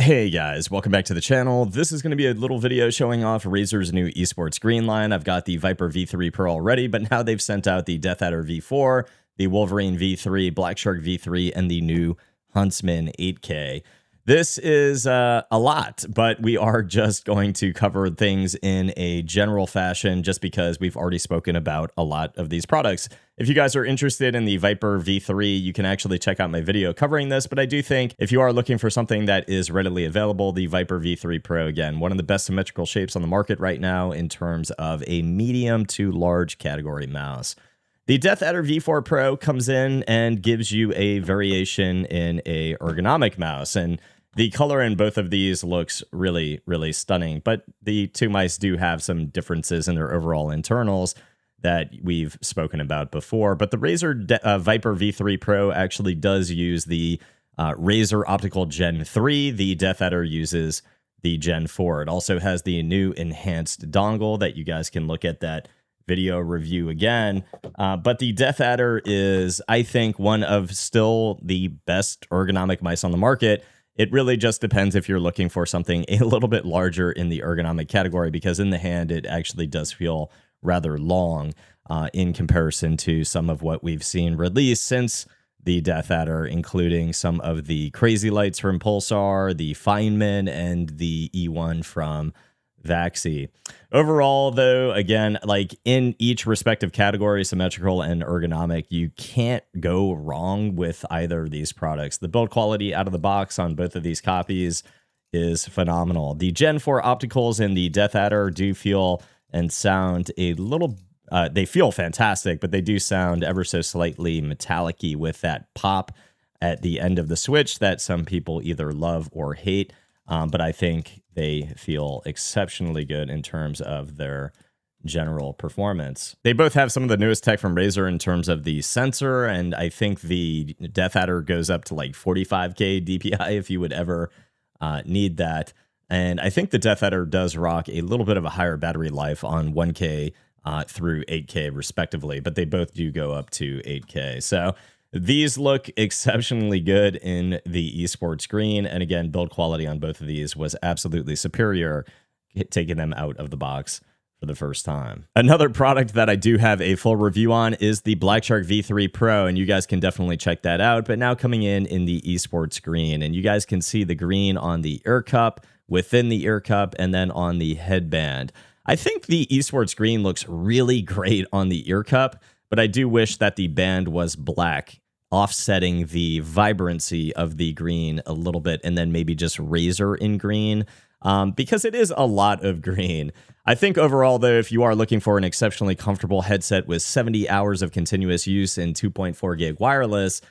Hey guys, welcome back to the channel. This is going to be a little video showing off Razer's new esports green line. I've got the Viper V3 Pro already, but now they've sent out the Deathadder V4, the Wolverine V3, Blackshark V3, and the new Huntsman 8K. This is a lot, but we are just going to cover things in a general fashion just because we've already spoken about a lot of these products. If you guys are interested in the Viper V3, you can actually check out my video covering this, but I do think if you are looking for something that is readily available, the Viper V3 Pro, again, one of the best symmetrical shapes on the market right now in terms of a medium to large category mouse. The Deathadder V4 Pro comes in and gives you a variation in a ergonomic mouse, and the color in both of these looks really, really stunning, but the two mice do have some differences in their overall internals that we've spoken about before. But the Razer Viper V3 Pro actually does use the Razer Optical Gen 3. The Deathadder uses the Gen 4. It also has the new enhanced dongle that you guys can look at that video review again. But the Deathadder is, I think, one of still the best ergonomic mice on the market. It really just depends if you're looking for something a little bit larger in the ergonomic category, because in the hand, it actually does feel rather long in comparison to some of what we've seen released since the Deathadder, including some of the Crazy Lights from Pulsar, the Feynman, and the E1 from Vaxi. Overall, though, again, like in each respective category, symmetrical and ergonomic, you can't go wrong with either of these products. The build quality out of the box on both of these copies is phenomenal. The Gen 4 opticals in the Deathadder do feel and sound a little, they feel fantastic, but they do sound ever so slightly metallic-y with that pop at the end of the switch that some people either love or hate. But I think they feel exceptionally good in terms of their general performance. They both have some of the newest tech from Razer in terms of the sensor, and I think the Deathadder goes up to like 45K DPI if you would ever need that. And I think the Deathadder does rock a little bit of a higher battery life on 1K through 8K respectively, but they both do go up to 8K. So these look exceptionally good in the esports green, and again, build quality on both of these was absolutely superior, taking them out of the box for the first time. Another product that I do have a full review on is the Blackshark V3 Pro, and you guys can definitely check that out, but now coming in the esports green, and you guys can see the green on the ear cup, within the ear cup, and then on the headband. I think the esports green looks really great on the ear cup, but I do wish that the band was black, offsetting the vibrancy of the green a little bit, and then maybe just Razer in green, because it is a lot of green. I think overall, though, if you are looking for an exceptionally comfortable headset with 70 hours of continuous use and 2.4 gig wireless,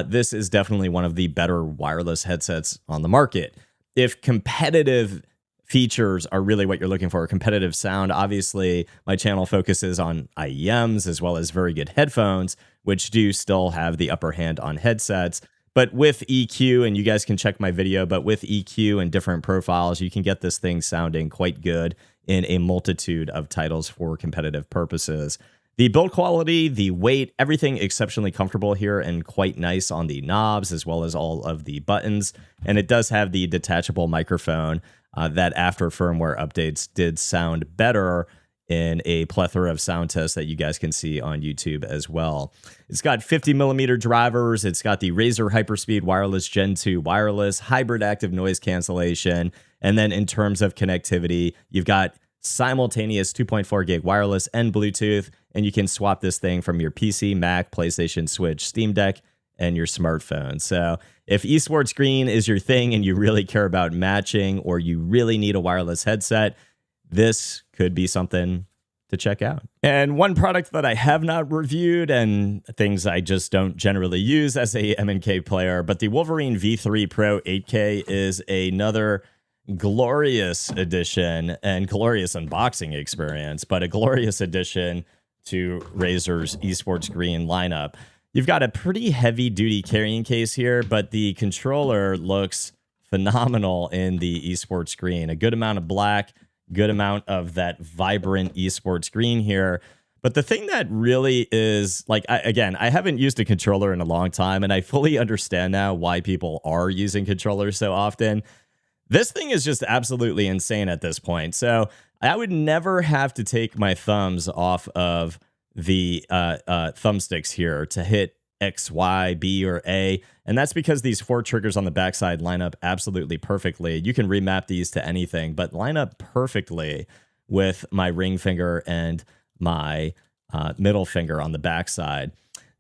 this is definitely one of the better wireless headsets on the market. If competitive features are really what you're looking for, competitive sound, obviously my channel focuses on IEMs as well as very good headphones, which do still have the upper hand on headsets. But with EQ, and you guys can check my video, but with EQ and different profiles, you can get this thing sounding quite good in a multitude of titles for competitive purposes. The build quality, the weight, everything exceptionally comfortable here and quite nice on the knobs as well as all of the buttons. And it does have the detachable microphone that after firmware updates did sound better in a plethora of sound tests that you guys can see on YouTube as well. It's got 50mm drivers. It's got the Razer Hyperspeed Wireless Gen 2 wireless, hybrid active noise cancellation. And then in terms of connectivity, you've got simultaneous 2.4 gig wireless and Bluetooth, and you can swap this thing from your PC, Mac, PlayStation, Switch, Steam Deck, and your smartphone. So if esports green is your thing and you really care about matching, or you really need a wireless headset, this could be something to check out. And one product that I have not reviewed, and things I just don't generally use as a M&K player, but the Wolverine V3 Pro 8K is another glorious addition and glorious unboxing experience, but a glorious addition to Razer's esports green lineup. You've got a pretty heavy duty carrying case here, but the controller looks phenomenal in the esports green. A good amount of black, good amount of that vibrant esports green here. But the thing that really is, like, I haven't used a controller in a long time, and I fully understand now why people are using controllers so often. This thing is just absolutely insane at this point. So I would never have to take my thumbs off of the thumbsticks here to hit X, Y, B, or A. And that's because these 4 triggers on the backside line up absolutely perfectly. You can remap these to anything, but line up perfectly with my ring finger and my middle finger on the backside.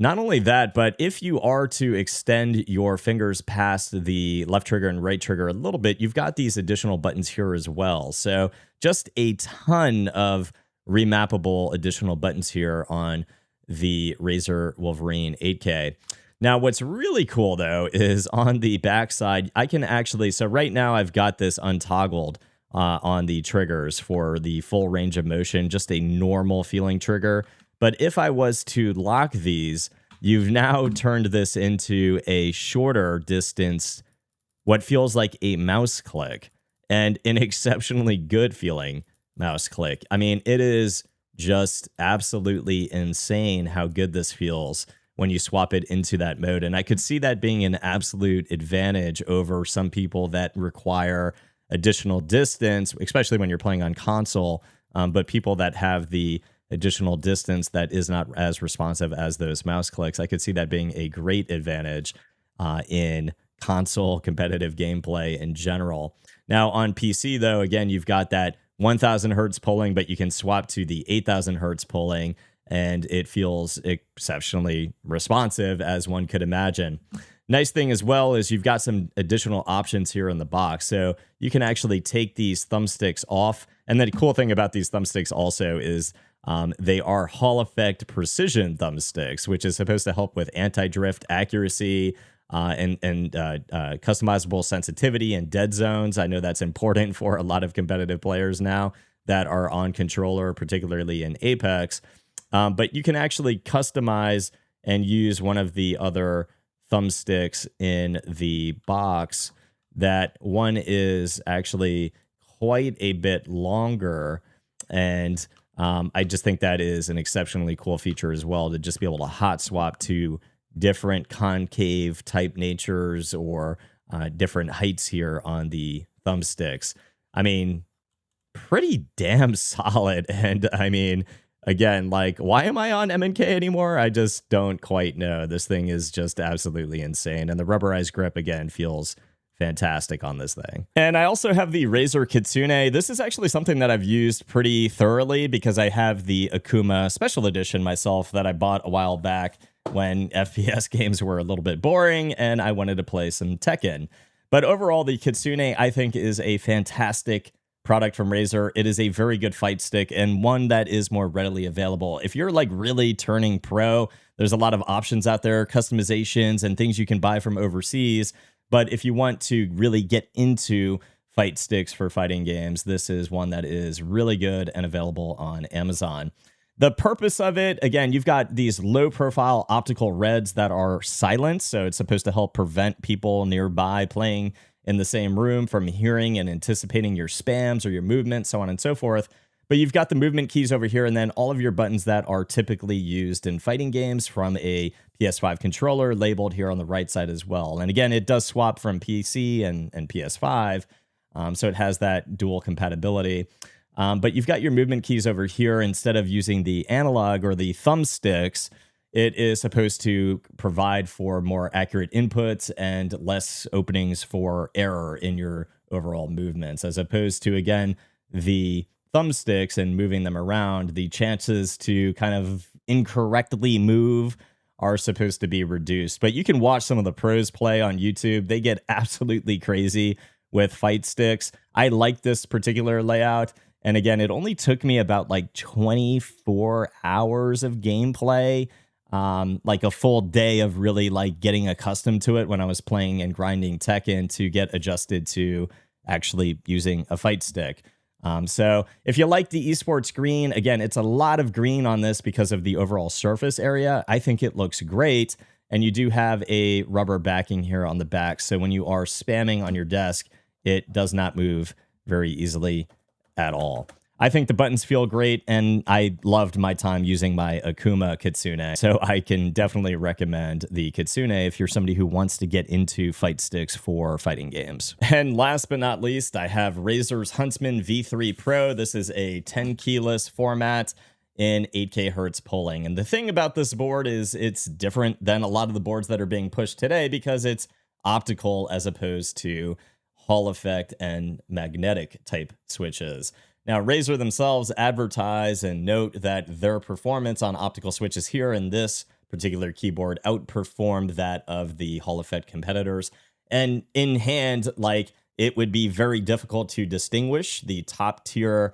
Not only that, but if you are to extend your fingers past the left trigger and right trigger a little bit, you've got these additional buttons here as well. So just a ton of remappable additional buttons here on the Razer Wolverine 8K. Now, what's really cool, though, is on the backside, I can actually, so right now I've got this untoggled on the triggers for the full range of motion, just a normal feeling trigger. But if I was to lock these, you've now turned this into a shorter distance, what feels like a mouse click, and an exceptionally good feeling mouse click. I mean, it is just absolutely insane how good this feels when you swap it into that mode. And I could see that being an absolute advantage over some people that require additional distance, especially when you're playing on console, but people that have the additional distance that is not as responsive as those mouse clicks. I could see that being a great advantage in console competitive gameplay in general. Now on PC, though, again, you've got that 1000 hertz polling, but you can swap to the 8000 hertz polling, and it feels exceptionally responsive, as one could imagine. Nice thing as well is you've got some additional options here in the box. So you can actually take these thumbsticks off. And the cool thing about these thumbsticks also is they are Hall Effect precision thumbsticks, which is supposed to help with anti-drift accuracy and customizable sensitivity and dead zones. I know that's important for a lot of competitive players now that are on controller, particularly in Apex. But you can actually customize and use one of the other thumbsticks in the box. That one is actually quite a bit longer, and I just think that is an exceptionally cool feature as well, to just be able to hot swap to different concave type natures or different heights here on the thumbsticks. I mean, pretty damn solid. And I mean, again, like, why am I on MNK anymore? I just don't quite know. This thing is just absolutely insane. And the rubberized grip, again, feels fantastic on this thing. And I also have the Razer Kitsune. This is actually something that I've used pretty thoroughly because I have the Akuma Special Edition myself that I bought a while back when FPS games were a little bit boring and I wanted to play some Tekken. But overall, the Kitsune, I think, is a fantastic product from Razer. It is a very good fight stick and one that is more readily available. If you're like really turning pro, there's a lot of options out there, customizations and things you can buy from overseas. But if you want to really get into fight sticks for fighting games, this is one that is really good and available on Amazon. The purpose of it, again, you've got these low-profile optical reds that are silent, so it's supposed to help prevent people nearby playing in the same room from hearing and anticipating your spams or your movements, so on and so forth. But you've got the movement keys over here, and then all of your buttons that are typically used in fighting games from a PS5 controller labeled here on the right side as well. And again, it does swap from PC and PS5, so it has that dual compatibility. But you've got your movement keys over here. Instead of using the analog or the thumbsticks, it is supposed to provide for more accurate inputs and less openings for error in your overall movements, as opposed to, again, the thumbsticks and moving them around. The chances to kind of incorrectly move are supposed to be reduced. But you can watch some of the pros play on YouTube. They get absolutely crazy with fight sticks. I like this particular layout. And again, it only took me about like 24 hours of gameplay, like a full day of really like getting accustomed to it when I was playing and grinding Tekken to get adjusted to actually using a fight stick. So if you like the esports green, again, it's a lot of green on this because of the overall surface area. I think it looks great. And you do have a rubber backing here on the back. So when you are spamming on your desk, it does not move very easily at all. I think the buttons feel great, and I loved my time using my Akuma Kitsune. So I can definitely recommend the Kitsune if you're somebody who wants to get into fight sticks for fighting games. And last but not least, I have Razer's Huntsman V3 Pro. This is a 10 keyless format in 8K hertz polling. And the thing about this board is it's different than a lot of the boards that are being pushed today because it's optical as opposed to Hall effect and magnetic type switches. Now, Razer themselves advertise and note that their performance on optical switches here in this particular keyboard outperformed that of the Hall effect competitors. And in hand, like, it would be very difficult to distinguish the top tier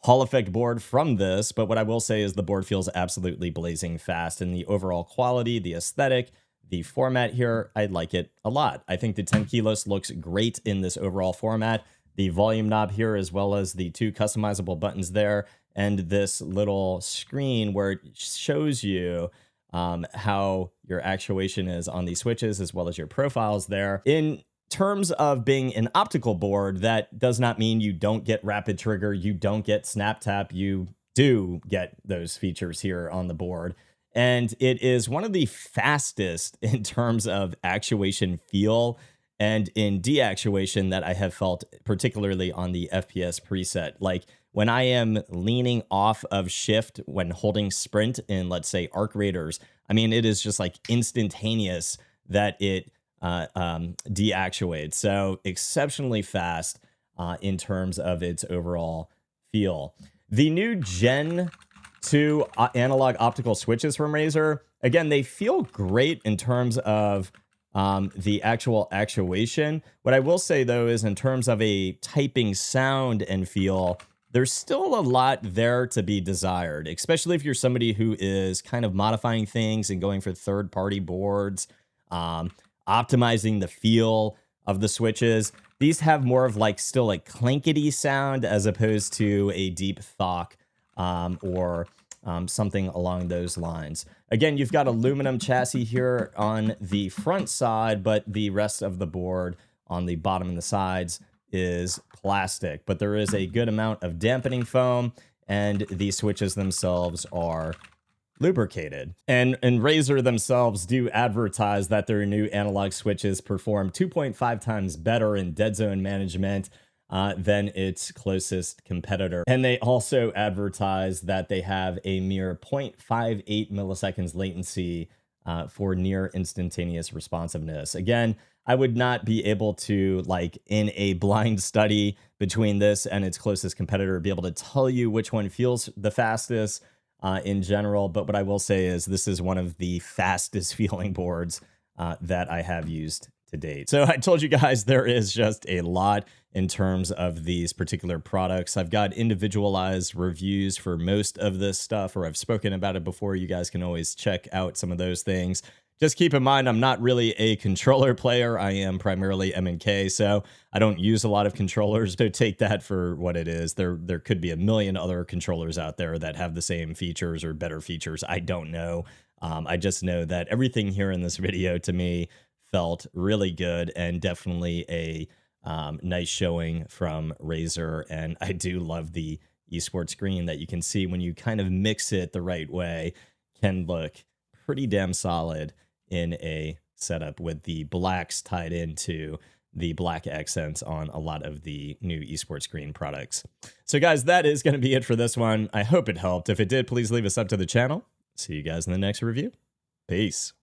Hall effect board from this, but what I will say is the board feels absolutely blazing fast, and the overall quality, the aesthetic, the format here, I like it a lot. I think the 10 kilos looks great in this overall format. The volume knob here, as well as the 2 customizable buttons there, and this little screen where it shows you how your actuation is on these switches, as well as your profiles there. In terms of being an optical board, that does not mean you don't get rapid trigger, you don't get snap tap, you do get those features here on the board. And it is one of the fastest in terms of actuation feel and in deactuation that I have felt, particularly on the FPS preset. Like when I am leaning off of shift when holding sprint in, let's say, Arc Raiders, I mean, it is just like instantaneous that it deactuates. So exceptionally fast in terms of its overall feel. The new Gen 2 analog optical switches from Razer, again, they feel great in terms of the actual actuation. What I will say, though, is in terms of a typing sound and feel, there's still a lot there to be desired, especially if you're somebody who is kind of modifying things and going for third-party boards, optimizing the feel of the switches. These have more of like still a clankety sound as opposed to a deep thock or something along those lines. Again, you've got aluminum chassis here on the front side, but the rest of the board on the bottom and the sides is plastic. But there is a good amount of dampening foam, and the switches themselves are lubricated. And Razer themselves do advertise that their new analog switches perform 2.5 times better in dead zone management than its closest competitor. And they also advertise that they have a mere 0.58 milliseconds latency for near instantaneous responsiveness. Again, I would not be able to, like, in a blind study between this and its closest competitor, be able to tell you which one feels the fastest in general. But what I will say is this is one of the fastest feeling boards that I have used to date. So I told you guys there is just a lot in terms of these particular products. I've got individualized reviews for most of this stuff, or I've spoken about it before. You guys can always check out some of those things. Just keep in mind, I'm not really a controller player. I am primarily M&K, so I don't use a lot of controllers. So take that for what it is. There could be a million other controllers out there that have the same features or better features. I don't know. I just know that everything here in this video to me felt really good and definitely a nice showing from Razer. And I do love the esports screen that you can see when you kind of mix it the right way, can look pretty damn solid in a setup with the blacks tied into the black accents on a lot of the new esports screen products. So guys, that is going to be it for this one. I hope it helped. If it did, please leave a sub to the channel. See you guys in the next review. Peace.